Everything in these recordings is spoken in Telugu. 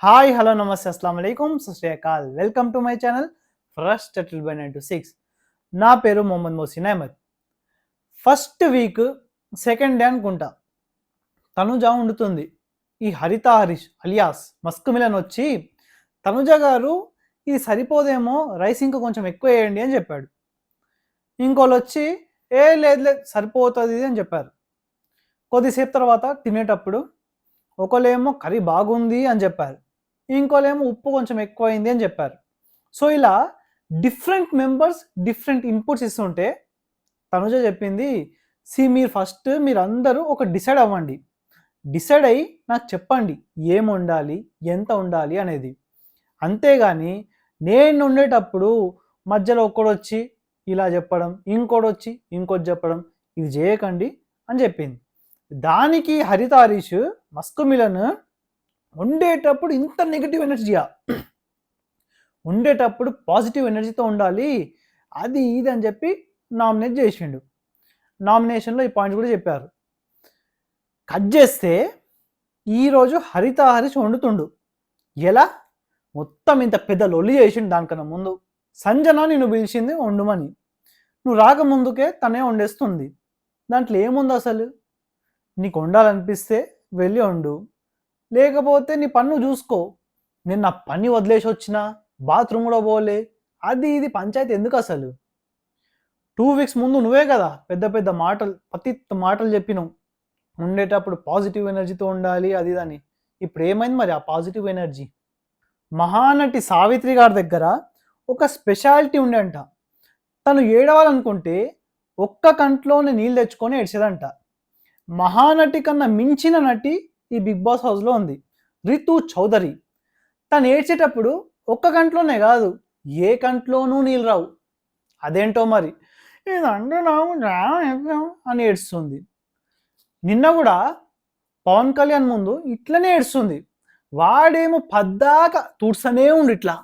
హాయ్ హలో నమస్తే అస్సలం అయికం సస్రియాకాల్ welcome to my channel first settle by 9 to 6. నా పేరు Mohammad Mohsin Ahmed. First week second day అనుకుంటా తనుజ వండుతుంది. ఈ హరిత హరీష్ అలియాస్ మస్క్ మిలన్ వచ్చి తనుజ గారు ఇది సరిపోదేమో రైస్ ఇంకా కొంచెం ఎక్కువ వేయండి అని చెప్పాడు. ఇంకోళ్ళు వచ్చి లేదు లేదు సరిపోతుంది అని చెప్పారు. కొద్దిసేపు తర్వాత తినేటప్పుడు ఒకళ్ళేమో కర్రీ బాగుంది అని చెప్పారు, ఇంకోళ్ళేమో ఉప్పు కొంచెం ఎక్కువైంది అని చెప్పారు. సో ఇలా డిఫరెంట్ మెంబర్స్ డిఫరెంట్ ఇన్పుట్స్ ఇస్తుంటే తనుజ చెప్పింది, మీరు అందరూ ఒక డిసైడ్ అవ్వండి, డిసైడ్ అయ్యి నాకు చెప్పండి ఏం ఉండాలి ఎంత ఉండాలి అనేది. అంతేగాని నేను ఉండేటప్పుడు మధ్యలో ఒక్కడొచ్చి ఇలా చెప్పడం, ఇంకోడొచ్చి ఇంకోటి చెప్పడం, ఇది చేయకండి అని చెప్పింది. దానికి హరిత హరీష్ మస్క్ మిలన్ ఉండేటప్పుడు ఇంత నెగిటివ్ ఎనర్జీయా, ఉండేటప్పుడు పాజిటివ్ ఎనర్జీతో ఉండాలి అది ఇది అని చెప్పి నామినేట్ చేసిండు. నామినేషన్లో ఈ పాయింట్స్ కూడా చెప్పారు. కట్ చేస్తే ఈరోజు హరిత హరీష్ వండుతుండు. ఎలా మొత్తం ఇంత పెద్ద లొల్లి చేసిండు. దానికన్నా ముందు సంజన నిన్ను పిలిచింది వండుమని, నువ్వు రాకముందుకే తనే వండేస్తుంది. దాంట్లో ఏముంది అసలు? నీకు వండాలనిపిస్తే వెళ్ళి వండు, లేకపోతే నీ పన్ను చూసుకో. నేను నా పని వదిలేసి వచ్చిన, బాత్రూమ్ కూడా పోలే, అది ఇది పంచాయతీ ఎందుకు అసలు? 2 weeks ముందు నువ్వే కదా పెద్ద పెద్ద మాటలు మాటలు చెప్పినావు, ఉండేటప్పుడు పాజిటివ్ ఎనర్జీతో ఉండాలి అది అని. ఇప్పుడు ఏమైంది మరి ఆ పాజిటివ్ ఎనర్జీ? మహానటి సావిత్రి గారి దగ్గర ఒక స్పెషాలిటీ ఉండేంట. తను ఏడవాలనుకుంటే ఒక్క కంట్లోనే నీళ్ళు తెచ్చుకొని ఏడ్చేదంట. మహానటి కన్నా మించిన నటి ఈ బిగ్ బాస్ హౌస్లో ఉంది, రితు చౌదరి. తను ఏడ్చేటప్పుడు ఒక్క కంట్లోనే కాదు, ఏ కంట్లోనూ నీళ్ళు రావు. అదేంటో మరి, ఇదంటే నాకు అని ఏడుస్తుంది. నిన్న కూడా పవన్ కళ్యాణ్ ముందు ఇట్లనే ఏడుస్తుంది. వాడేమో పద్దాక తుడ్సనే ఉండి ఇట్లా.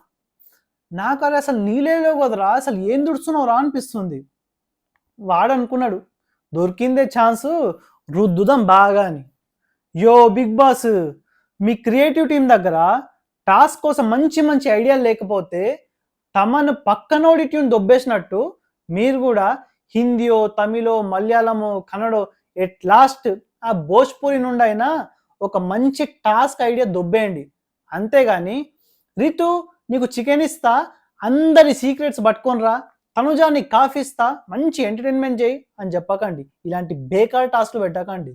నాకు అది అసలు నీళ్ళే లేవు కదరా, అసలు ఏం తుడుస్తున్నావు రా అనిపిస్తుంది. వాడు అనుకున్నాడు దొరికిందే ఛాన్సు, రుద్దుదాం బాగా అని. యో బిగ్ బాస్, మీ క్రియేటివ్ టీం దగ్గర టాస్క్ కోసం మంచి మంచి ఐడియాలు లేకపోతే తమను పక్కనోడి ట్యూన్ దొబ్బేసినట్టు మీరు కూడా హిందీయో తమిళో మలయాళమో కన్నడో ఎట్ లాస్ట్ ఆ భోజ్పురి నుండి అయినా ఒక మంచి టాస్క్ ఐడియా దొబ్బేయండి. అంతేగాని రితు నీకు చికెన్ ఇస్తా, అందరి సీక్రెట్స్ పట్టుకొని రా, తనుజా నీకు కాఫీ ఇస్తా, మంచి ఎంటర్టైన్మెంట్ చేయి అని చెప్పకండి. ఇలాంటి బేకార్ టాస్క్లు పెట్టకండి.